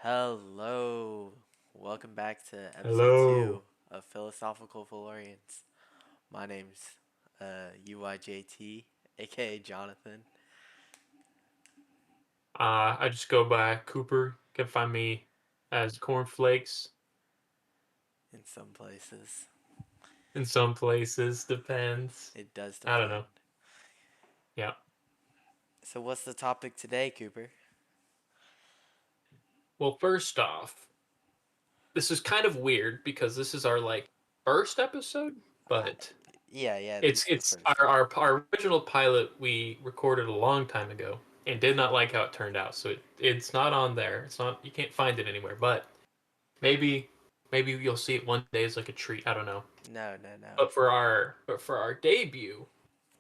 Hello. Welcome back to episode Hello. 2 of Philosophical Fillorians. My name's UYJT, aka Jonathan, I just go by Cooper. Can find me as Cornflakes in some places. in some places. Depends. It does I don't know. depend. Yeah. So, what's the topic today, Cooper? Well, first off, this is kind of weird because this is our first episode, Uh, but yeah, it's this is the it's first our one. our, our original pilot we recorded a long time ago and did not like how it turned out. So it's not on there. It's not you can't find it anywhere, but maybe maybe you'll see it one day as like a treat. I don't know. No. But for our debut,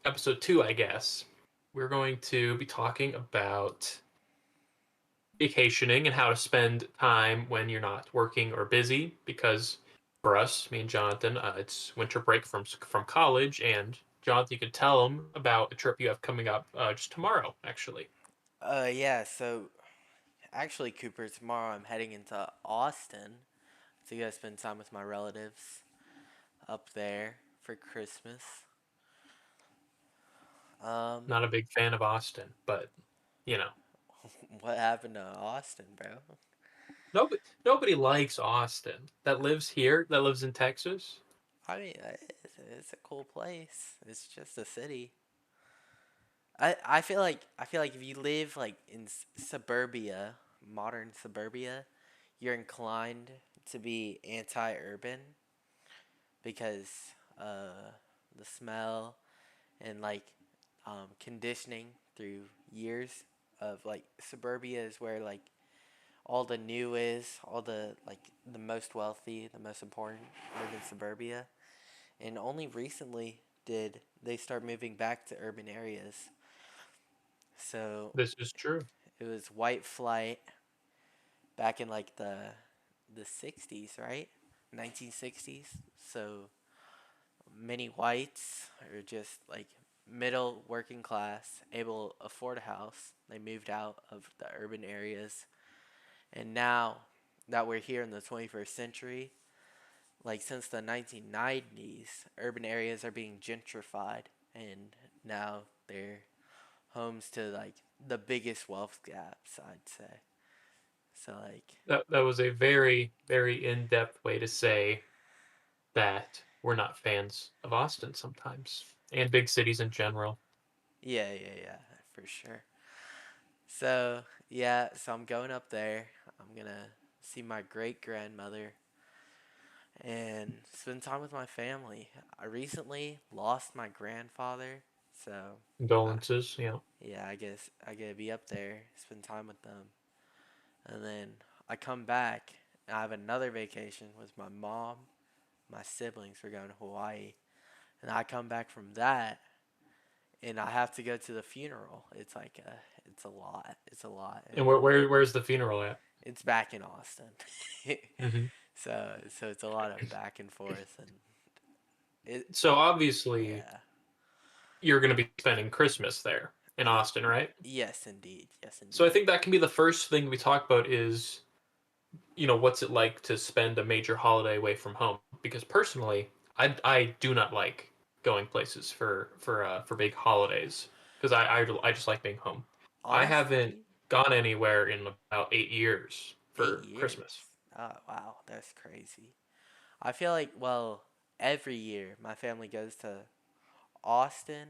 episode 2, I guess, we're going to be talking about vacationing and how to spend time when you're not working or busy. Because for us, me and Jonathan, it's winter break from college, and Jonathan, you can tell them about a trip you have coming up just tomorrow, actually. Yeah, so actually, Cooper, tomorrow I'm heading into Austin to go spend time with my relatives up there for Christmas. Um, Not a big fan of Austin, but you know, what happened to Austin, bro? nobody likes Austin that lives here, that lives in Texas. I mean, it's a cool place. It's just a city. I feel like if you live like in suburbia, modern suburbia, you're inclined to be anti-urban because the smell and conditioning through years of like suburbia is where like all the new is, all the most wealthy, the most important live in suburbia. And only recently did they start moving back to urban areas. So This is true. it was white flight back in like the 60s, right? 1960s. So many whites are just like middle working class, able to afford a house. They moved out of the urban areas. And now that we're here in the 21st century, like since the 1990s, urban areas are being gentrified and now they're homes to like the biggest wealth gaps, I'd say. So like That was a very, very in-depth way to say that we're not fans of Austin sometimes and big cities in general. yeah, for sure. So I'm going up there. I'm gonna see my great grandmother and spend time with my family. I recently lost my grandfather, so I, Condolences, yeah, I guess I gotta be up there, spend time with them. And then I come back and I have another vacation with my mom, my siblings. We're going to Hawaii. And I come back from that and I have to go to the funeral. It's a lot. It's a lot. and And where's the funeral at? it's back in Austin. Hmm. So it's a lot of back and forth and it So obviously yeah. you're going to be spending Christmas there in Y- Austin, right? yes indeed. Yes So I indeed. think that can be the first thing we talk about is, what's it like to spend a major holiday away from home? Because personally, I do not like going places for big holidays because I just like being home. I haven't Honestly, gone anywhere in about 8 years 8 for years. Christmas. Oh wow, that's crazy. I feel like well, every year my family goes to Austin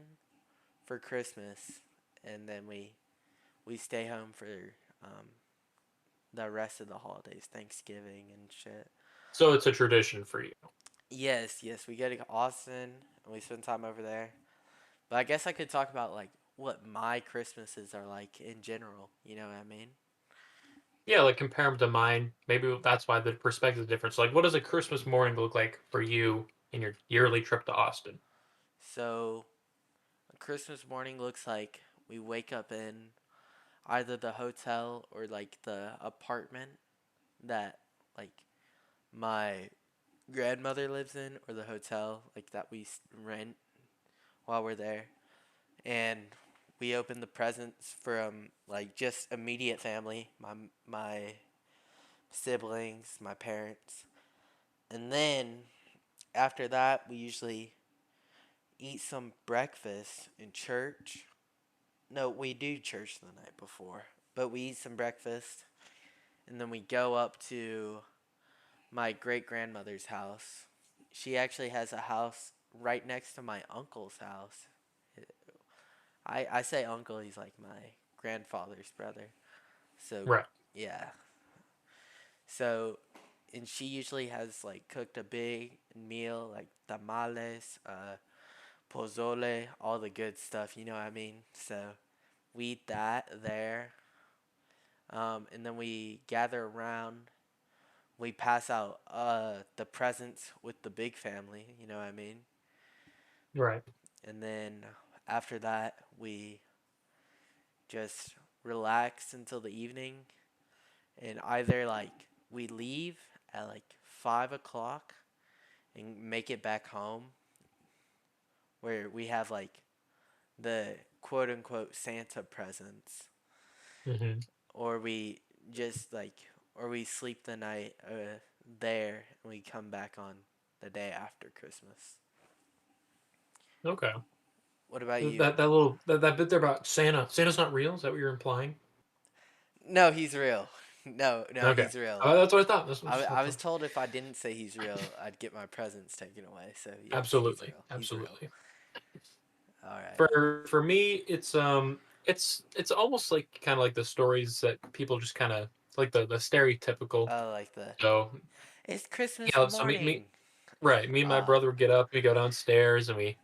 for Christmas and then we stay home for um the rest of the holidays, Thanksgiving and shit. So it's a tradition for you. Yes, we go to Austin and we spend time over there. But I guess I could talk about like what my Christmases are like in general. You know what I mean? Yeah, like compare them to mine. Maybe that's why the perspective is different. So, like, what does a Christmas morning look like for you in your yearly trip to Austin? So Christmas morning looks like we wake up in either the hotel or like the apartment that like my grandmother lives in or the hotel like that we rent while we're there. And we open the presents from like just immediate family, my siblings, my parents. And then after that, we usually eat some breakfast in church. No, we do church the night before, but we eat some breakfast and then we go up to my great grandmother's house. She actually has a house right next to my uncle's house. I say uncle, he's like my grandfather's brother. So, Right. yeah. So, and she usually has like cooked a big meal like tamales, pozole, all the good stuff, you know what I mean? So, we eat that there. And then we gather around. We pass out the presents with the big family, you know what I mean? Right. And then after that, we just relax until the evening. And either like we leave at like 5 o'clock and make it back home, where we have like the quote unquote Santa presents, Hmm. or we just like, or we sleep the night there and we come back on the day after Christmas. Okay. What about you? That bit there about Santa. Santa's not real. Is that what you're implying? No, he's real. No, no, Okay. he's real. That's what I thought. I was told if I didn't say he's real, I'd get my presents taken away. So yes, he's Absolutely. real. He's real. Absolutely. All right. For me, it's almost like kind of like the stories that people just kind of like the stereotypical. Oh, like the So it's Christmas yeah, so me morning. right, me and my Ah, brother would get up, we go downstairs, and we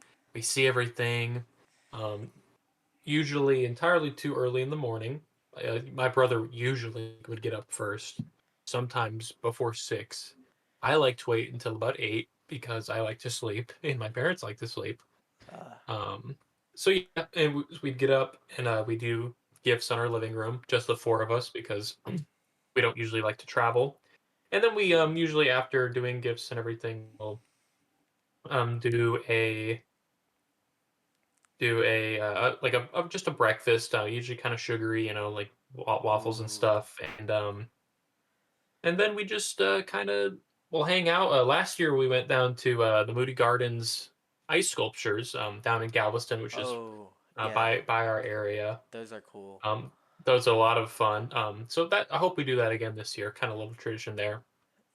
see everything. Um, Usually entirely too early in the morning. My brother usually would get up first, sometimes before 6. I like to wait until about 8 because I like to sleep, and my parents like to sleep. uh, Um, so yeah, and we'd get up and we do gifts in our living room, just the four of us, because we don't usually like to travel. And then we mm, usually after doing gifts and everything, we'll do like just a breakfast, usually kind of sugary, like waffles and ooh, stuff, and then we just kind of will hang out. Last year we went down to the Moody Gardens ice sculptures down in Galveston, which is oh, yeah, by our area. those are cool. Um, those are a lot of fun. So that I hope we do that again this year. Kind of little tradition there.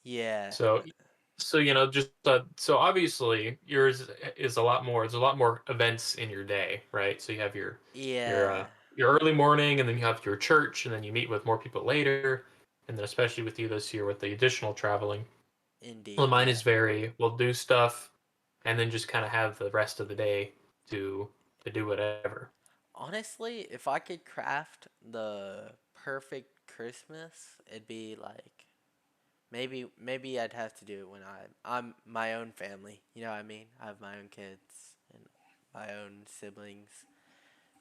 Yeah, So just so obviously yours is a lot more. There's a lot more events in your day, right? So you have your yeah, your early morning, and then you have your church, and then you meet with more people later, and then especially with you this year with the additional traveling. Well, indeed, mine yeah. is very we'll do stuff, and then just kind of have the rest of the day to do whatever. Honestly, if I could craft the perfect Christmas, it'd be like maybe I'd have to do it when I'm my own family. You know what I mean? I have my own kids and my own siblings.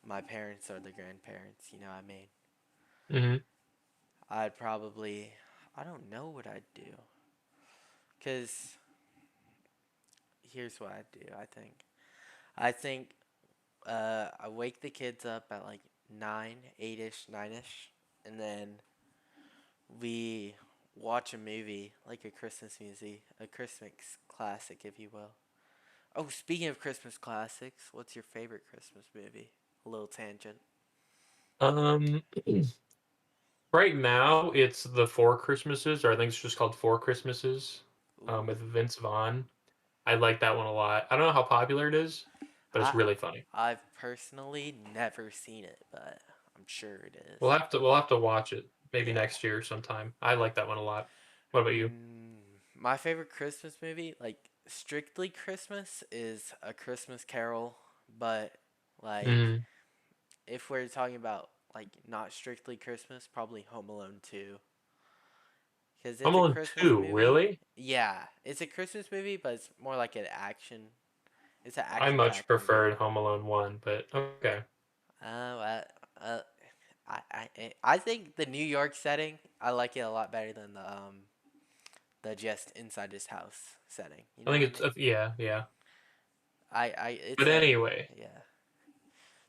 My parents are the grandparents. You know what I mean? Hmm. I'd probably I don't know what I'd do. Cause here's what I'd do. I think I wake the kids up at like 9, 8ish, 9ish, and then we watch a movie like a Christmas movie, a Christmas classic, if you will. Oh, speaking of Christmas classics, what's your favorite Christmas movie? A little tangent. Um, right now it's the Four Christmases, or I think it's just called Four Christmases, Ooh, with Vince Vaughn. I like that one a lot. I don't know how popular it is, but it's I really funny. I've personally never seen it, but I'm sure it is. We'll have to watch it maybe Yeah. next year sometime. I like that one a lot. What about you? My favorite Christmas movie, like strictly Christmas, is A Christmas Carol. But like, Mm. if we're talking about like not strictly Christmas, probably Home Alone 2. Because Home it's a Alone Christmas 2, movie. really? Yeah, it's a Christmas movie, but it's more like an action. It's an I much action-packed movie. preferred Home Alone 1, but okay. Uh, uh, I think the New York setting I like it a lot better than the just inside his house setting. You I know what think I it's mean? yeah, yeah. It's But a anyway, yeah.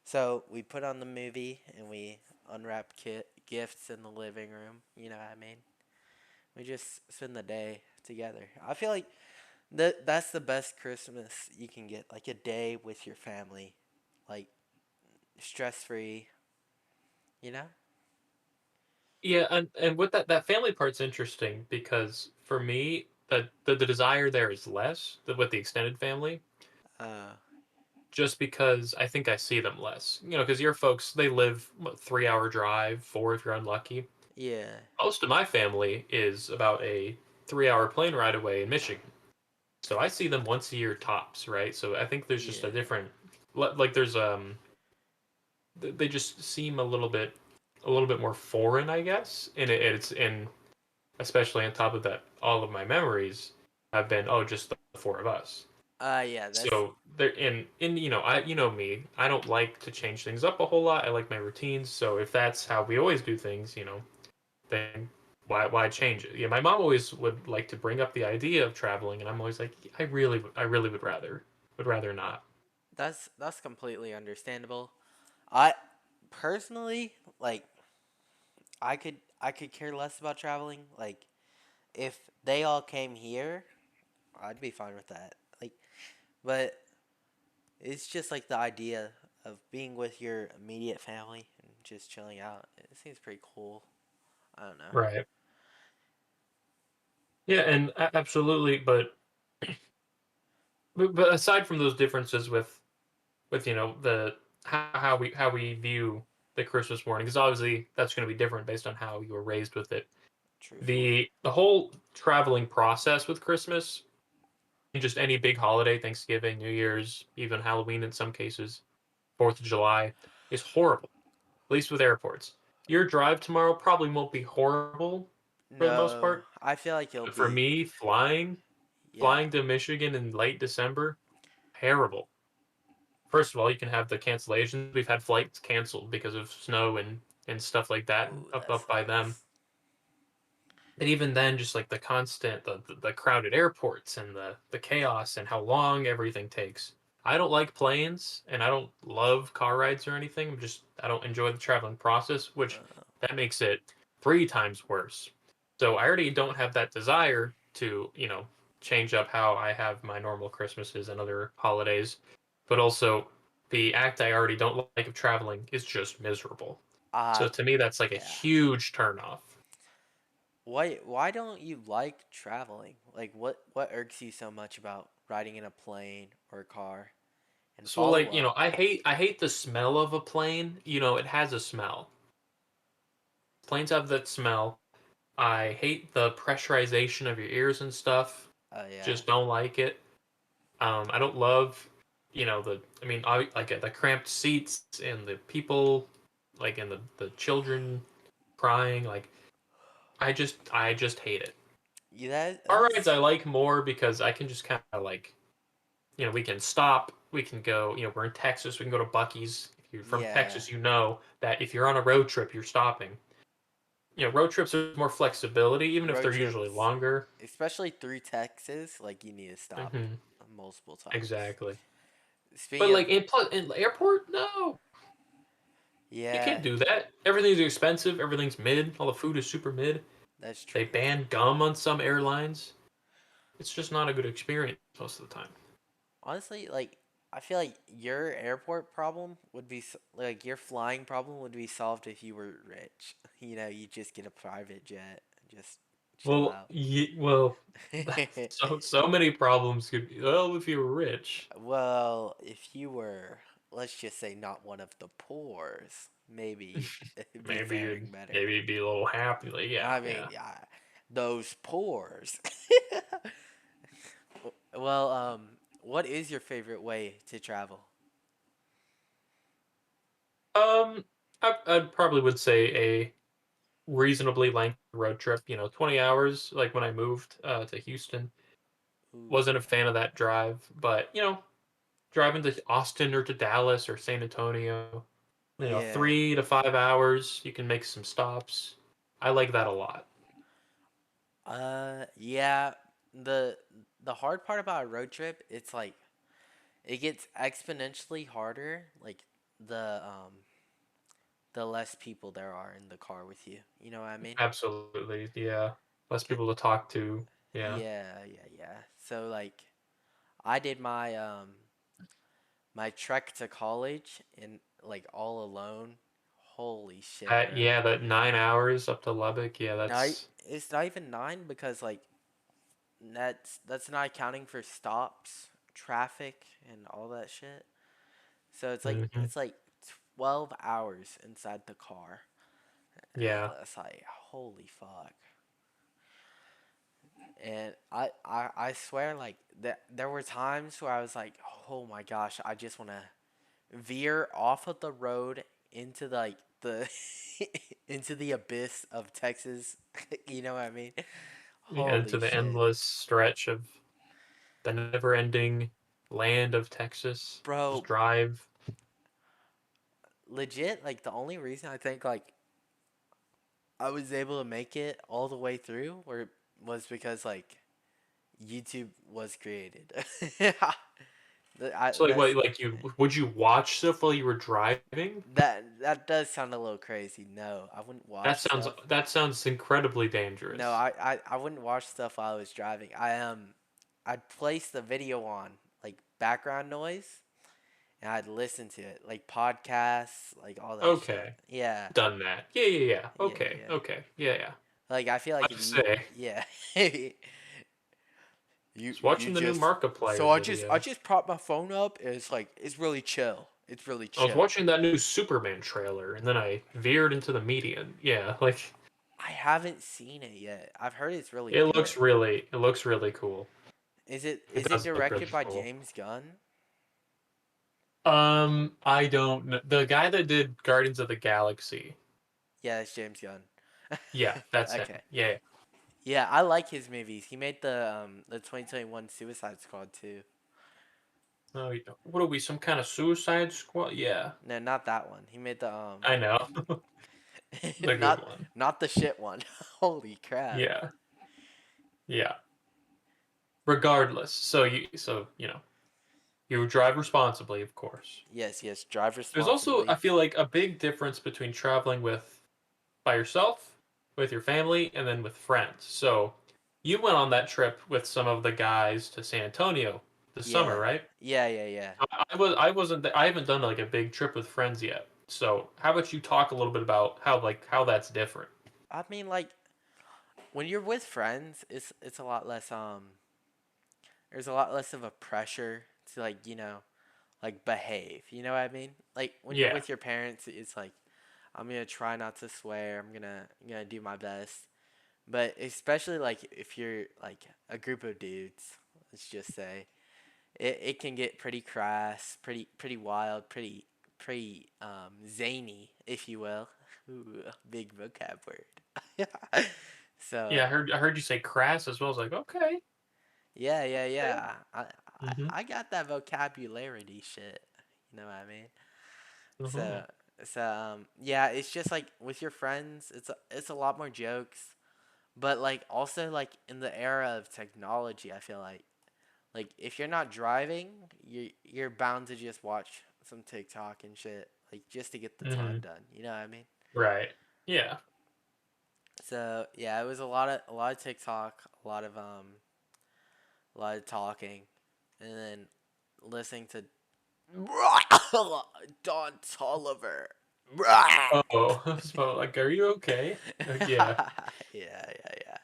So we put on the movie and we unwrap gifts in the living room. You know what I mean? We just spend the day together. I feel like that's the best Christmas you can get, like a day with your family, like stress free. You know? Yeah, and with that family part's interesting because for me, the desire there is less with the extended family, Uh, just because I think I see them less. Because your folks they live what, 3 hour drive, four if you're unlucky. yeah, Most of my family is about a 3 hour plane ride away in Michigan, so I see them once a year tops, right? So I think there's just a yeah. different like there's they just seem a little bit more foreign, I guess, and it's in especially on top of that, all of my memories have been just the four of us. Yeah. That's So there in I me, I don't like to change things up a whole lot. I like my routines. So if that's how we always do things, then why change it? Yeah, my mom always would like to bring up the idea of traveling, and I'm always like, I really would rather not. that's completely understandable. I personally like I could care less about traveling. Like if they all came here, I'd be fine with that. Like, but it's just like the idea of being with your immediate family and just chilling out. It seems pretty cool. I don't know. Right. Yeah, and absolutely, but aside from those differences with the how we view the Christmas morning, because obviously that's going to be different based on how you were raised with it. Truthfully. The whole traveling process with Christmas and just any big holiday, Thanksgiving, New Year's, even Halloween in some cases, Fourth of July, is horrible. At least with airports. Your drive tomorrow probably won't be horrible for the most No, part, I feel like it'll but for be me, flying yeah. flying to Michigan in late December, terrible. First of all, you can have the cancellations. We've had flights canceled because of snow and stuff like that Ooh, up that up by them. sucks. And even then, just like the constant, the crowded airports and the chaos and how long everything takes. I don't like planes and I don't love car rides or anything. I don't enjoy the traveling process, which Uh, that makes it three times worse. So I already don't have that desire to, change up how I have my normal Christmases and other holidays. But also, the act I already don't like of traveling is just miserable. uh So to me, that's like a yeah. huge turnoff. Why don't you like traveling? Like what irks you so much about riding in a plane or a car? And So follow like, up. I hate the smell of a plane. It has a smell. Planes have that smell. I hate the pressurization of your ears and stuff. Oh yeah. Just don't like it. I don't love, I like the cramped seats and the people, like and the children crying. Like I just hate it. Yeah, Car rides I that's like more because I can just kind of like we can stop, we can go, we're in Texas, we can go to Bucky's. If you're from yeah. Texas, you know that if you're on a road trip, you're stopping. Road trips are more flexibility, even if Road they're usually trips, longer. especially through Texas, like you need to stop Hmm. multiple times. Exactly. But Speaking of like in the airport, no, you yeah, can't do that. Everything's expensive. Everything's mid. All the food is super mid. that's They true. ban gum on some airlines. It's just not a good experience most of the time. Honestly, like I feel like your airport problem would be like your flying problem would be solved if you were rich. You know, you just get a private jet and just chill Well, out. so many problems could be. Well, if you were rich, Well, if you were, let's just say, not one of the poors, maybe it'd be maybe faring you'd better. maybe you'd be a little happy. Like, yeah, I mean, yeah. yeah, those poors. Well, what is your favorite way to travel? Um, I probably would say a reasonably length road trip. 20 hours. Like when I moved to Houston, Ooh, wasn't a fan of that drive, but driving to Austin or to Dallas or San Antonio, yeah. 3 to 5 hours, you can make some stops. I like that a lot. Yeah. The the hard part about a road trip, it's like it gets exponentially harder. Like the less people there are in the car with you. You know what I mean? Absolutely, yeah. less people to talk to. Yeah. Yeah, yeah, yeah. So like I did my trek to college in like all alone. Holy shit, bro. Yeah, that 9 hours up to Lubbock. Yeah, No, that's it's not even 9 because like that's not accounting for stops, traffic, and all that shit. So hmm it's like 12 hours inside the car. And yeah. it's like holy fuck. And I swear like that there were times where I was like, "Oh my gosh, I just want to veer off of the road into like the into the abyss of Texas." You know what I mean? Yeah, Holy into the shit. endless stretch of the never-ending land of Texas. Just Bro, drive. legit like the only reason I think like I was able to make it all the way through was because like YouTube was created. So like, That's what, like you would you watch stuff while you were driving? that does sound a little crazy. No, I wouldn't watch stuff. That sounds incredibly No, dangerous. I wouldn't watch stuff while I was driving. I'd place the video on like background noise and I'd listen to it like podcasts, like all that shit. Okay, Yeah, done that. Yeah, yeah, yeah. yeah, Okay, yeah. okay. Yeah, yeah. Like I feel I like if to you, say, yeah, just you watching the new just Markiplier so I video. just prop my phone up and it's like it's really chill. It's really I was chill. watching that new Superman trailer, and then I veered into the median. Yeah, like I haven't seen it yet. I've heard it's really good. it looks really cool. It Is it does look really directed by cool. James Gunn? I don't know. The guy that did Guardians of the Galaxy. Yeah, it's James Gunn. Yeah, that's him. Okay. Yeah. Yeah, I like his movies. He made the 2021 Suicide Squad too. Oh, what are we? Some kind of Suicide Squad? Yeah, No, not that one. He made the I know. The good not one. not the shit one. Holy crap. Yeah, yeah. Regardless, so you drive responsibly, of course. Yes, yes, drive There's also, I responsibly. feel like, a big difference between traveling with by yourself, with your family, and then with friends. So you went on that trip with some of the guys to San Antonio this summer, Yeah. right? Yeah, yeah, yeah. I wasn't I haven't done like a big trip with friends yet. So how about you talk a little bit about how that's different? I mean like when you're with friends, it's a lot less there's a lot less of a pressure to like, like behave. You know what I mean? Like when you're Yeah. with your parents, it's like I'm gonna try not to swear. I'm gonna do my best. But especially like if you're like a group of dudes, let's just say, it can get pretty crass, pretty wild, pretty zany, if you will. Ooh, big vocab word. Yeah, So I heard you say crass as well. I was like, okay. yeah, yeah, Okay. yeah. Mm-hmm. I got that vocabulary shit. You know what I mean? Uh-huh. So yeah, it's just like with your friends, it's a lot more jokes, but like also like in the era of technology, I feel like if you're not driving, you're bound to just watch some TikTok and shit, like just to get the Mm-hmm. time done. You know what I mean? Right. Yeah. So yeah, it was a lot of TikTok, a lot of talking, and then listening to Don Tolliver. Oh, so like, are you okay? Yeah. Yeah, yeah, yeah.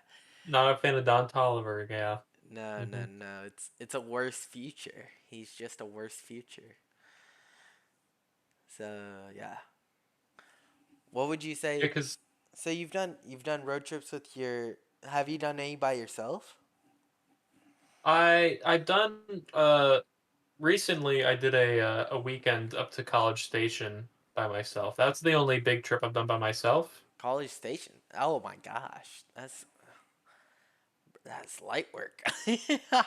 Not a fan of Don Tolliver. Yeah. No, Mm-hmm. no, no. It's a worse future. He's just a worse future. So yeah. What would you Yeah, say? because So you've done road trips with your. Have you done any by yourself? I've done recently I did a weekend up to College Station by myself. That's the only big trip I've done by myself. College Station. Oh my gosh, that's light work.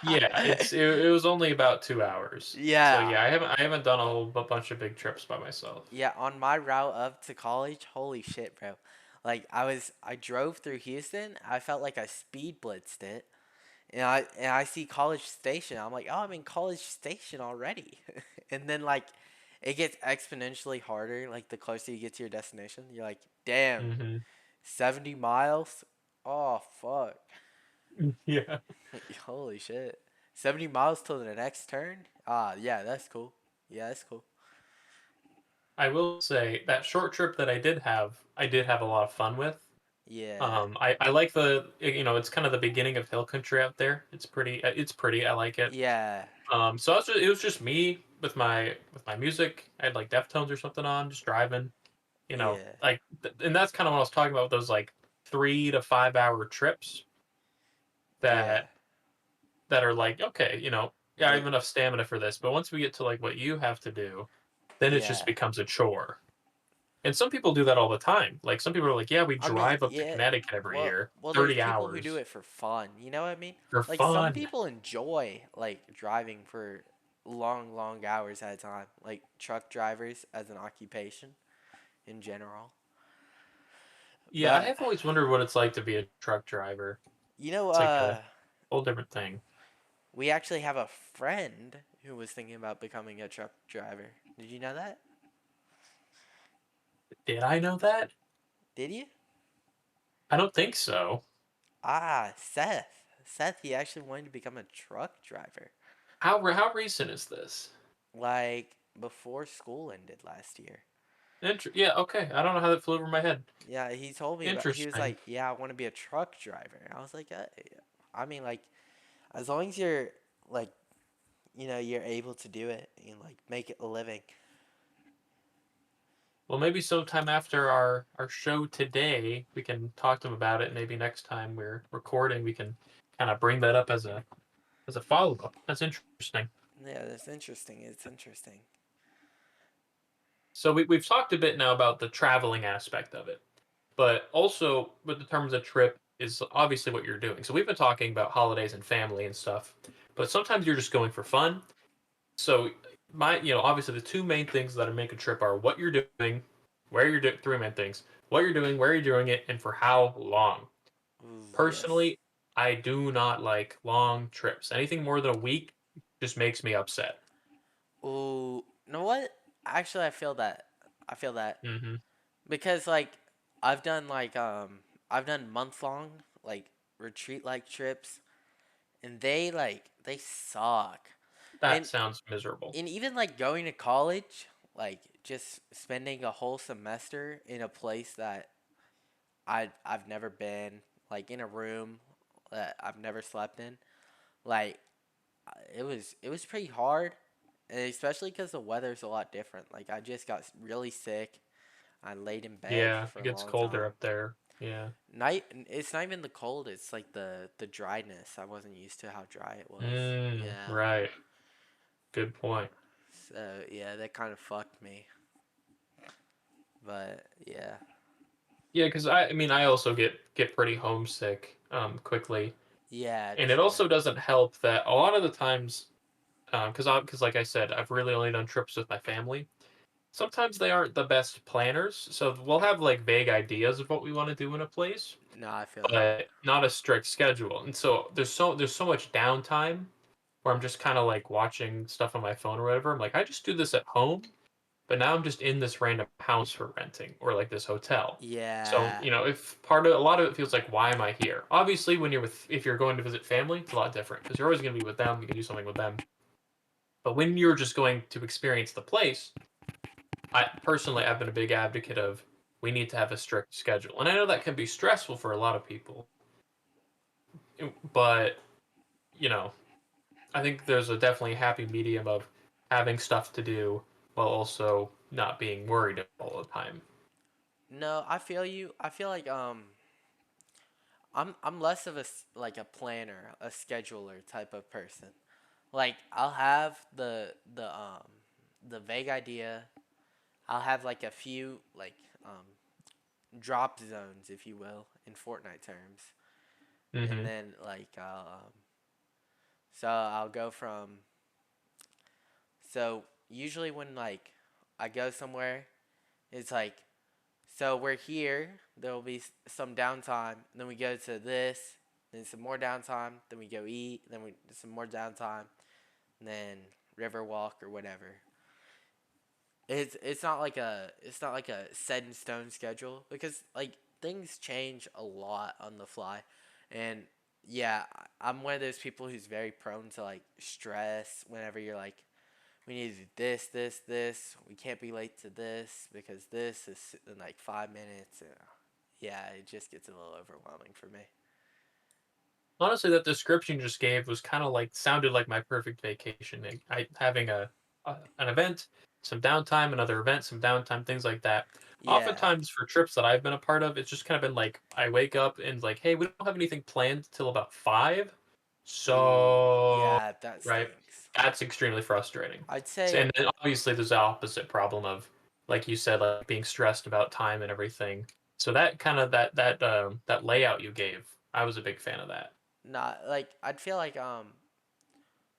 Yeah, it was only about 2 hours. So Yeah, yeah, I haven't done a whole bunch of big trips by myself. yeah. On my route up to college, holy shit, bro. Like I drove through Houston. I felt like I speed blitzed it. And I see College Station. I'm like, oh, I'm in College Station already. And then like it gets exponentially harder like the closer you get to your destination. You're like, damn, hmm 70 miles? Oh fuck. Yeah. Holy shit. 70 miles till the next turn? Ah, yeah, that's cool. Yeah, that's cool. I will say that short trip that I did have a lot of fun with. Yeah. I like it's kind of the beginning of hill country out there. It's pretty. I like it. Yeah. So it was just me with my music. I had like Deftones or something on, just driving. Yeah. And that's kind of what I was talking about with those like 3 to 5 hour trips Yeah. that that are like, okay, yeah, I They have enough stamina for this. But once we get to like what you have to do, then it just yeah. becomes a chore. And some people do that all the time. Like some people are like, yeah, we I mean, drive up to yeah. Connecticut every Well, year, there's 30 people who do hours it for fun. You know what I mean? for Like some fun. people enjoy like driving for long, long hours at a time. Like truck drivers as an occupation in general. Yeah, I But have always wondered what it's like to be a truck driver. you know, It's like a whole different thing. we actually have a friend who was thinking about becoming a truck driver. Did you know that? Did I know that? Did you? I don't think so. Ah, Seth. Seth, he actually wanted to become a truck driver. How recent is this? Like before school ended last year. Yeah, okay. I don't know how that flew over my head. Yeah, he told me about. He was Interesting. like, "Yeah, I want to be a truck driver." I was like, I mean, like, as long as you're like, you're able to do it and like make it a living." Well, maybe sometime after our show today, we can talk to him about it. Maybe next time we're recording, we can kind of bring that up as a follow up. That's interesting. Yeah, that's interesting. It's interesting. So we've talked a bit now about the traveling aspect of it, but also with the terms of trip is obviously what you're doing. So we've been talking about holidays and family and stuff, but sometimes you're just going for fun. So obviously the two main things that make a trip are what you're doing, where you're doing, three main things: what you're doing, where you're doing it, and for how long. Ooh, yes. Personally, I do not like long trips. Anything more than a week just makes me upset. Ooh, you know what? Actually, I feel that. I feel that Hmm. because like I've done like I've done month long like retreat like trips and they suck. That And sounds miserable. even like going to college, like just spending a whole semester in a place that I've never been, like in a room that I've never slept in, like it was pretty hard, and especially because the weather's a lot different. Like I just got really sick. I laid in bed Yeah, for it a gets long colder time. up there. Yeah. Night, it's not even the cold. It's like the dryness. I wasn't used to how dry it was. Yeah. Right. Good point. So yeah, that kind of fucked me. But yeah. Yeah, because I mean, I also get pretty homesick quickly, Yeah, and it true. also doesn't help that a lot of the times, because like I said, I've really only done trips with my family. Sometimes they aren't the best planners, so we'll have like vague ideas of what we want to do in a place, No, I feel that. but not a strict schedule. And so there's so much downtime where I'm just kind of like watching stuff on my phone or whatever. I'm like, I just do this at home, but now I'm just in this random house for renting or like this hotel. So, Yeah. if part of a lot of it feels like, why am I here? Obviously, if you're going to visit family, it's a lot different because you're always going to be with them. You can do something with them. But when you're just going to experience the place, I've been a big advocate of we need to have a strict schedule. And I know that can be stressful for a lot of people, but you know, I think there's a definitely happy medium of having stuff to do while also not being worried all the time. No, I feel you. I feel like I'm less of like a planner, a scheduler type of person. Like I'll have the vague idea. I'll have like a few like drop zones, if you will, in Fortnite terms, and Hmm. then like so I'll go from so usually when like I go somewhere, it's like so we're here. There will be some downtime. Then we go to this. Then some more downtime. Then we go eat. Then we some more downtime. And then river walk or whatever. It's not like a set in stone schedule because like things change a lot on the fly, and yeah, I'm one of those people who's very prone to like stress whenever you're like, we need to do this, this, this. We can't be late to this because this is in like 5 minutes. Yeah, it just gets a little overwhelming for me. Honestly, that description you just gave was kind of like sounded like my perfect vacation. I having a an event, some downtime, another event, some downtime, things like that. Yeah. Oftentimes for trips that I've been a part of, it's just kind of been like I wake up and like, hey, we don't have anything planned till about 5, Ooh, so yeah, that right, stinks. that's extremely frustrating. I'd So, say and then obviously there's the opposite problem of, like you said, like being stressed about time and everything. So that kind of that layout you gave, I was a big fan of that. not like I'd feel like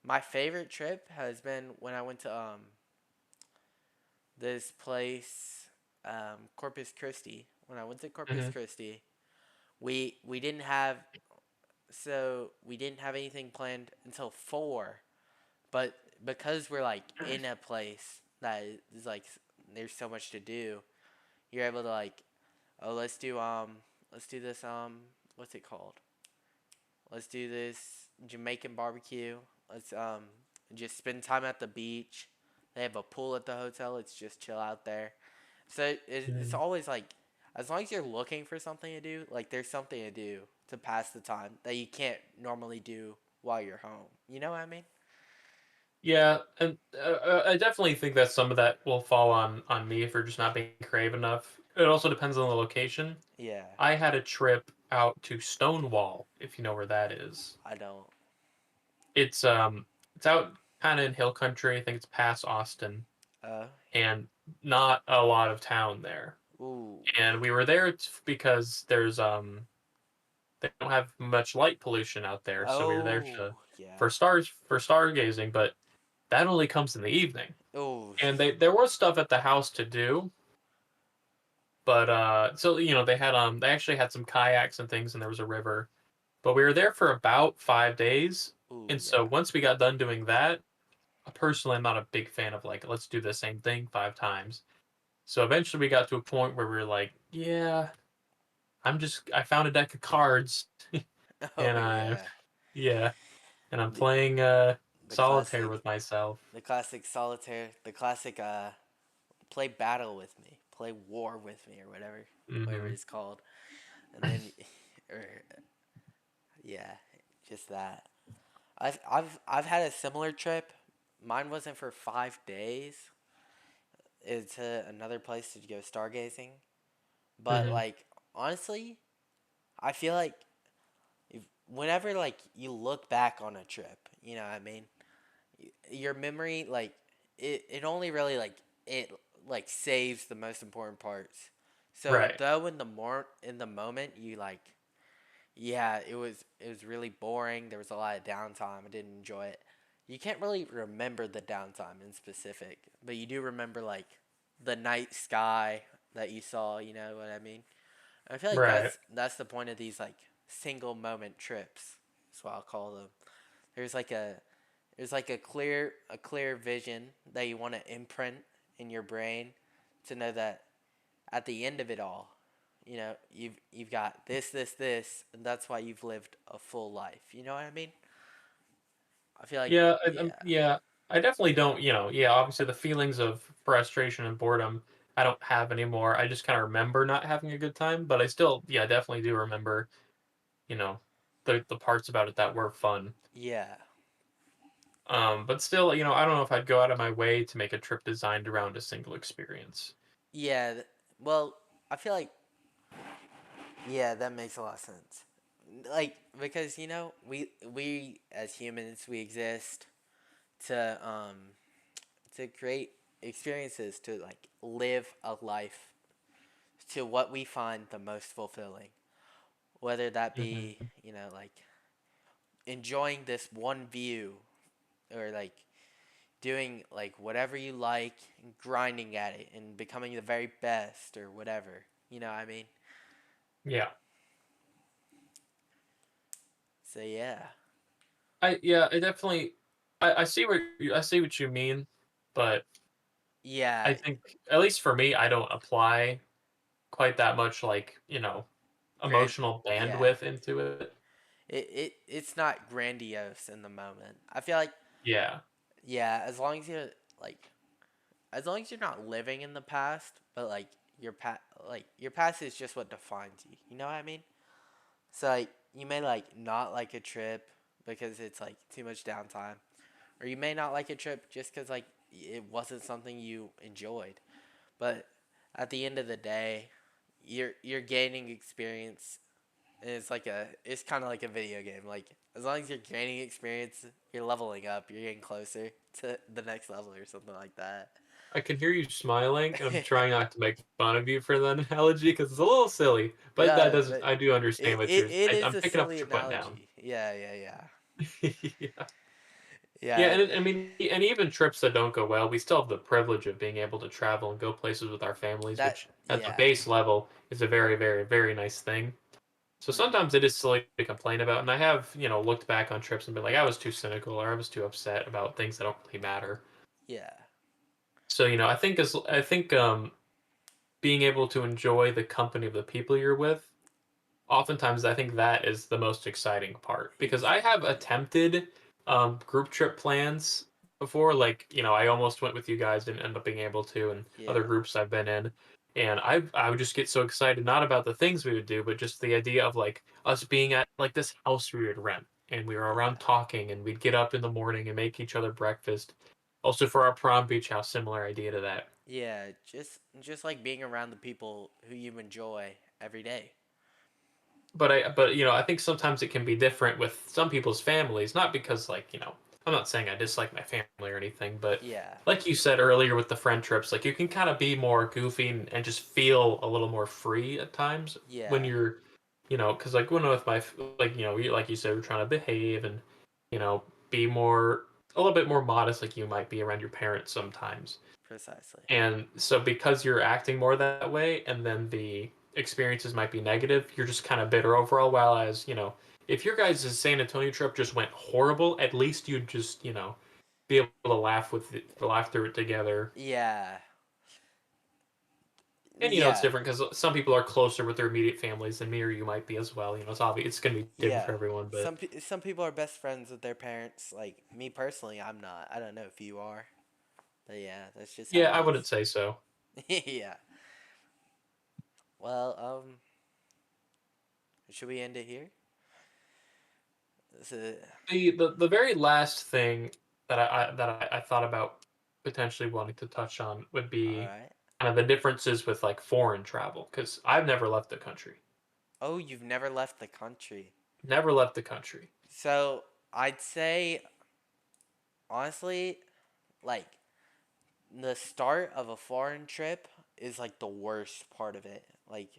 my favorite trip has been when I went to this place Corpus Christi. When I went to Corpus Hmm. Christi, we didn't have we didn't have anything planned until 4, but because we're like in a place that is like there's so much to do, you're able to like, oh, let's do this what's it called? Let's do this Jamaican barbecue. Let's just spend time at the beach. They have a pool at the hotel. Let's just chill out there. So it's Mhm. always like, as long as you're looking for something to do, like there's something to do to pass the time that you can't normally do while you're home. You know what I mean? Yeah, and I definitely think that some of that will fall on me for just not being creative enough. It also depends on the location. Yeah, I had a trip out to Stonewall, if you know where that is. I don't. It's out kind of in hill country. I think it's past Austin, Uh, and not a lot of town there. ooh. And we were there because they don't have much light pollution out there, so we were there Oh, to yeah. for stargazing, but that only comes in the evening. Oh, And there was stuff at the house to do, but so they actually had some kayaks and things, and there was a river. But we were there for about 5 days, ooh, and so yeah. once we got done doing that, personally, I'm not a big fan of like let's do the same thing 5 times. So eventually, we got to a point where we were like, yeah, I found a deck of cards, Oh, and yeah. yeah, and I'm The, playing the solitaire classic, with myself. the classic solitaire, the classic play battle with me, play war with me, or whatever Hmm. it's called, and then, or yeah, just that. I've had a similar trip. Mine wasn't for 5 days. It's another place to go stargazing, but Hmm. like honestly, I feel like whenever like you look back on a trip, you know what I mean, your memory like it only really like it like saves the most important parts. So Right, though in the moment you like, yeah, it was really boring. There was a lot of downtime. I didn't enjoy it. You can't really remember the downtime in specific, but you do remember like the night sky that you saw. You know what I mean? I feel like right. that's the point of these like single moment trips. That's what I'll call them. There's like a there's like a clear vision that you want to imprint in your brain to know that at the end of it all, you know, you've got this, and that's why you've lived a full life. You know what I mean? I feel like Yeah, yeah, yeah. I definitely don't. Yeah. Obviously, the feelings of frustration and boredom, I don't have anymore. I just kind of remember not having a good time, but I still, yeah, definitely do remember. You know, the parts about it that were fun. yeah, But still, I don't know if I'd go out of my way to make a trip designed around a single experience. yeah. Well, I feel like yeah, that makes a lot of sense. Like because you know we as humans we exist to create experiences to like live a life to what we find the most fulfilling, whether that be Hmm. you know like enjoying this one view or like doing like whatever you like and grinding at it and becoming the very best or whatever, you know what I mean? Yeah, So yeah, I definitely, I see what you mean, but I yeah, think at least for me, I don't apply quite that much like grand, emotional yeah, bandwidth into it. it's not grandiose in the moment. I feel like Yeah, yeah, as long as you're like as long as you're not living in the past, but like your past is just what defines you. You know what I mean? So like you may like not like a trip because it's like too much downtime, or you may not like a trip just because like it wasn't something you enjoyed. But at the end of the day, you're gaining experience, and it's kind of like a video game. Like as long as you're gaining experience, you're leveling up. You're getting closer to the next level or something like that. I can hear you smiling. I'm trying not to make fun of you for the analogy because it's a little silly, but that Yeah, doesn't. but I do understand what you're. it is I'm a picking up what silly you're putting down. analogy. Yeah, yeah, yeah, Yeah. Yeah, yeah. I mean, and even trips that don't go well, we still have the privilege of being able to travel and go places with our families, That which at the yeah. base level is a very, very, very nice thing. So Mm, sometimes it is silly to complain about, and I have, looked back on trips and been like, I was too cynical or I was too upset about things that don't really matter. yeah, So, I think being able to enjoy the company of the people you're with, oftentimes I think that is the most exciting part because I have exactly. attempted group trip plans before. Like, I almost went with you guys, didn't end up being able to, and other Yeah, groups I've been in. And I would just get so excited, not about the things we would do, but just the idea of like us being at like this house we would rent and we were around yeah, talking and we'd get up in the morning and make each other breakfast. Also for our prom beach house, similar idea to that. yeah. Just like being around the people who you enjoy every day. But I think sometimes it can be different with some people's families, not because like, I'm not saying I dislike my family or anything, but Yeah, like you said earlier with the friend trips, like you can kind of be more goofy and just feel a little more free at times when yeah, you're, because like when with like, like you said, we're trying to behave and, you know, be more, a little bit more modest, like you might be around your parents sometimes. precisely. And so because you're acting more that way and then the experiences might be negative, you're just kind of bitter overall. While as, if your guys' San Antonio trip just went horrible, at least you'd just, be able to laugh through it together. Yeah, And it's yeah, different because some people are closer with their immediate families than me or you might be as well. It's obvious it's gonna be different yeah. for everyone, but Some people are best friends with their parents. Like me personally, I'm not. I don't know if you are, but yeah, that's just how yeah, it I is. wouldn't say so. Yeah. Well, should we end it here? So, The very last thing that I thought about potentially wanting to touch on would all be right. kind of the differences with like foreign travel because I've never left the country, Oh, you've never left the country. never left the country. So I'd say honestly, like the start of a foreign trip is like the worst part of it. Like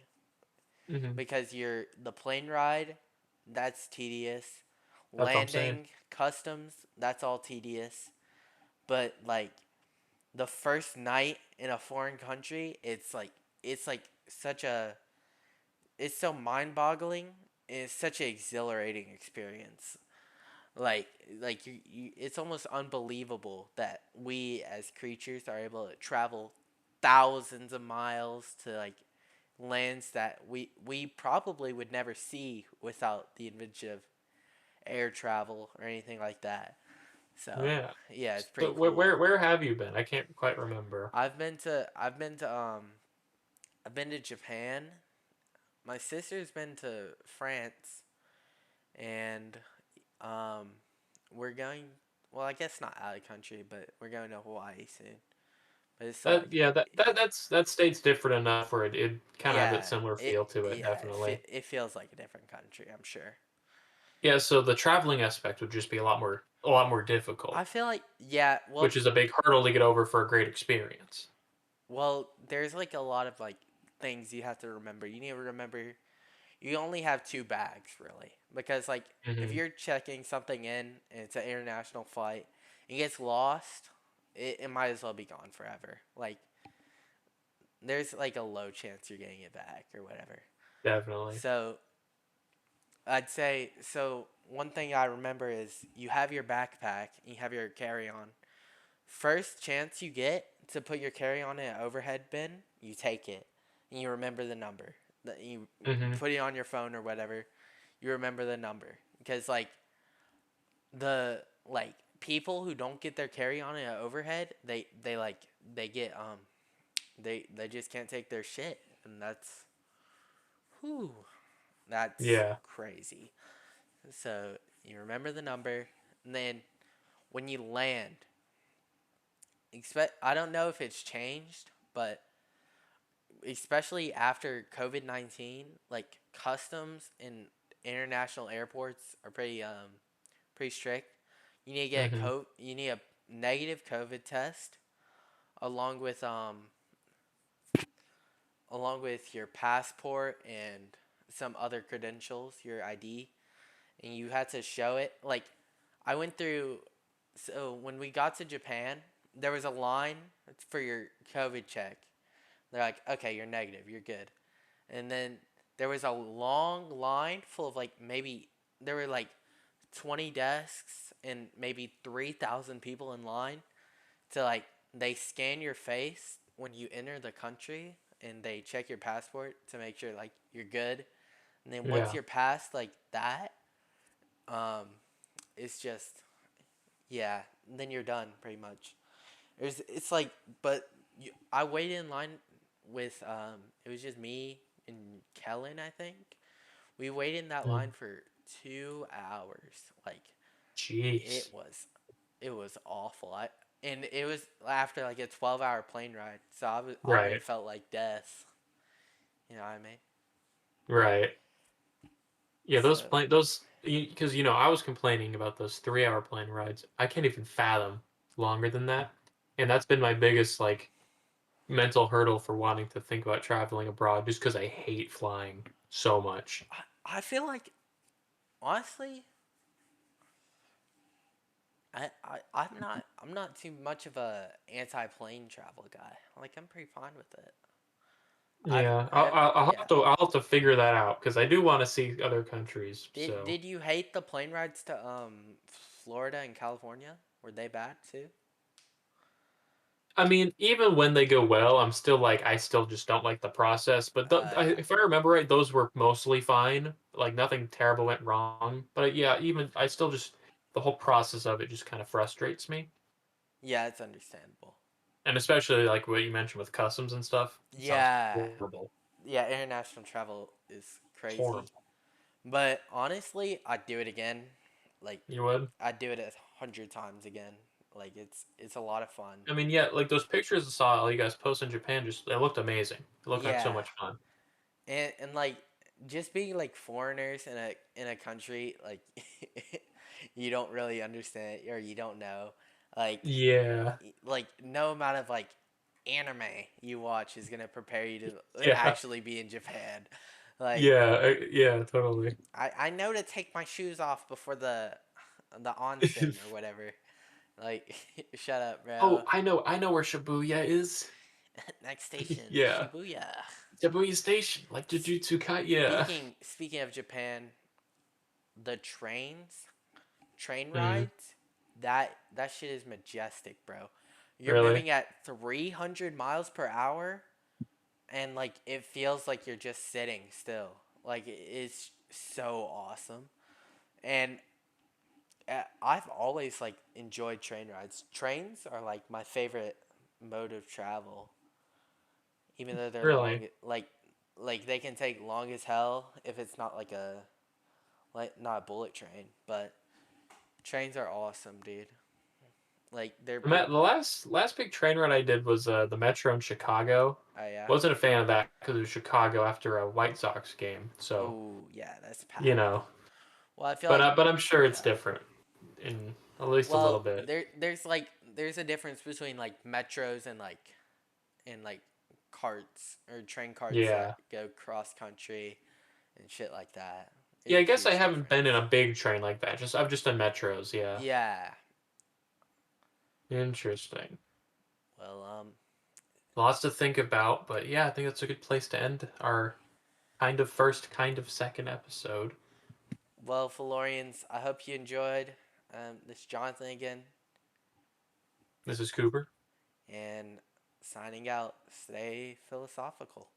Hmm. because the plane ride, that's tedious. That's what I'm saying. Landing, customs, that's all tedious. But like the first night in a foreign country, it's like such a it's so mind-boggling. It's such an exhilarating experience. Like it's almost unbelievable that we as creatures are able to travel thousands of miles to like lands that we probably would never see without the invention of air travel or anything like that. So Yeah. yeah, it's So pretty cool. where have you been? I can't quite remember. I've been to Japan. My sister's been to France, and um, we're going. Well, I guess not out of the country, but we're going to Hawaii soon. But it's still That like, yeah that state's different enough where it kind of has a yeah, similar feel to it definitely. it feels like a different country. I'm sure. Yeah, so the traveling aspect would just be a lot more I difficult, feel like yeah. which is a big hurdle to get over for a great experience. There's like a lot of like things you have to remember. You need to remember you only have two bags really because like if Hmm. you're checking something in and it's an international flight and it gets lost, it might as well be gone forever. Like there's like a low chance you're getting it back or whatever. Definitely. So I'd say so. One thing I remember is you have your backpack, and you have your carry on. First chance you get to put your carry on in an overhead bin, you take it, and you remember the number. You Hmm. put it on your phone or whatever. You remember the number because like the like people who don't get their carry on in an overhead, they like they get they just can't take their shit, and whew, that's Yeah. crazy. So you remember the number, and then when you land, expect I don't know if it's changed, but especially after COVID-19, like customs in international airports are pretty strict. You need to get Hmm. you need a negative COVID test along with your passport and some other credentials, your ID, and you had to show it. Like I went through so when we got to Japan, there was a line for your COVID check. They're like, "Okay, you're negative. You're good." And then there was a long line full of like maybe there were like 20 desks and maybe 3,000 people in line to like they scan your face when you enter the country and they check your passport to make sure like you're good. And then once Yeah. you're past like that, um, it's just yeah. Then you're done pretty much. It's like, but I waited in line with it was just me and Kellen, I think. We waited in that line Mm. for 2 hours. Like it Jeez. was it was awful. And it was after like a 12-hour plane ride, so I would have Right. felt like death. You know what I mean? Right. Yeah, those So plane those because I was complaining about those 3-hour plane rides. I can't even fathom longer than that, and that's been my biggest like mental hurdle for wanting to think about traveling abroad, just because I hate flying so much. I feel like honestly, I'm not too much of a anti plane travel guy. Like I'm pretty fine with it. Yeah, I have yeah. I'll have to figure that out because I do want to see other countries. So Did you hate the plane rides to Florida and California? Were they bad too? I mean, even when they go well, I'm still like I still just don't like the process. But Yeah. if I remember right, those were mostly fine. Like nothing terrible went wrong. But yeah, even I still just the whole process of it just kind of frustrates me. Yeah, it's understandable. And especially like what you mentioned with customs and stuff. It sounds Yeah. horrible. Yeah, international travel is crazy. Horrible. But honestly, I'd do it again. Like You would? I'd do it 100 times again. Like it's a lot of fun. I mean, yeah, like those pictures I saw all you guys post in Japan, just they looked amazing. It looked like so Yeah. much fun. And like just being like foreigners in a country like you don't really understand or you don't know. Like Yeah. no amount of like anime you watch is gonna prepare you to Yeah. actually be in Japan. Like Yeah. Yeah, totally. I know to take my shoes off before the onsen or whatever. Like shut up, bro. Oh, I know where Shibuya is. Next station, Yeah. Shibuya. Shibuya Station, like Jujutsu Kaisen. Yeah. Speaking of Japan, the train Mm, rides, that shit is majestic, bro. You're really? moving at 300 miles per hour and like it feels like you're just sitting still. Like it's so awesome. And I've always like enjoyed train rides. Trains are like my favorite mode of travel, even though they're long. Really? Like they can take long as hell if it's not like not a bullet train. But trains are awesome, dude. Like they're The last big train ride I did was the Metro in Chicago. yeah. Wasn't a fan of that because it was Chicago after a White Sox game. So, Oh yeah, that's you packed. know, Well, I feel like but I'm sure it's yeah. different in at least a little Well, bit. there's a difference between like metros and like carts or train carts that Yeah. go cross country and shit like that. Yeah, There's I a guess I huge haven't been in difference. a big train like that. I've just done metros. Yeah. Yeah. Interesting. Well, Lots to think about, but yeah, I think that's a good place to end our kind of first, kind of second episode. well, Fillorians, I hope you enjoyed. This is Jonathan again, This is Cooper. and signing out. Stay philosophical.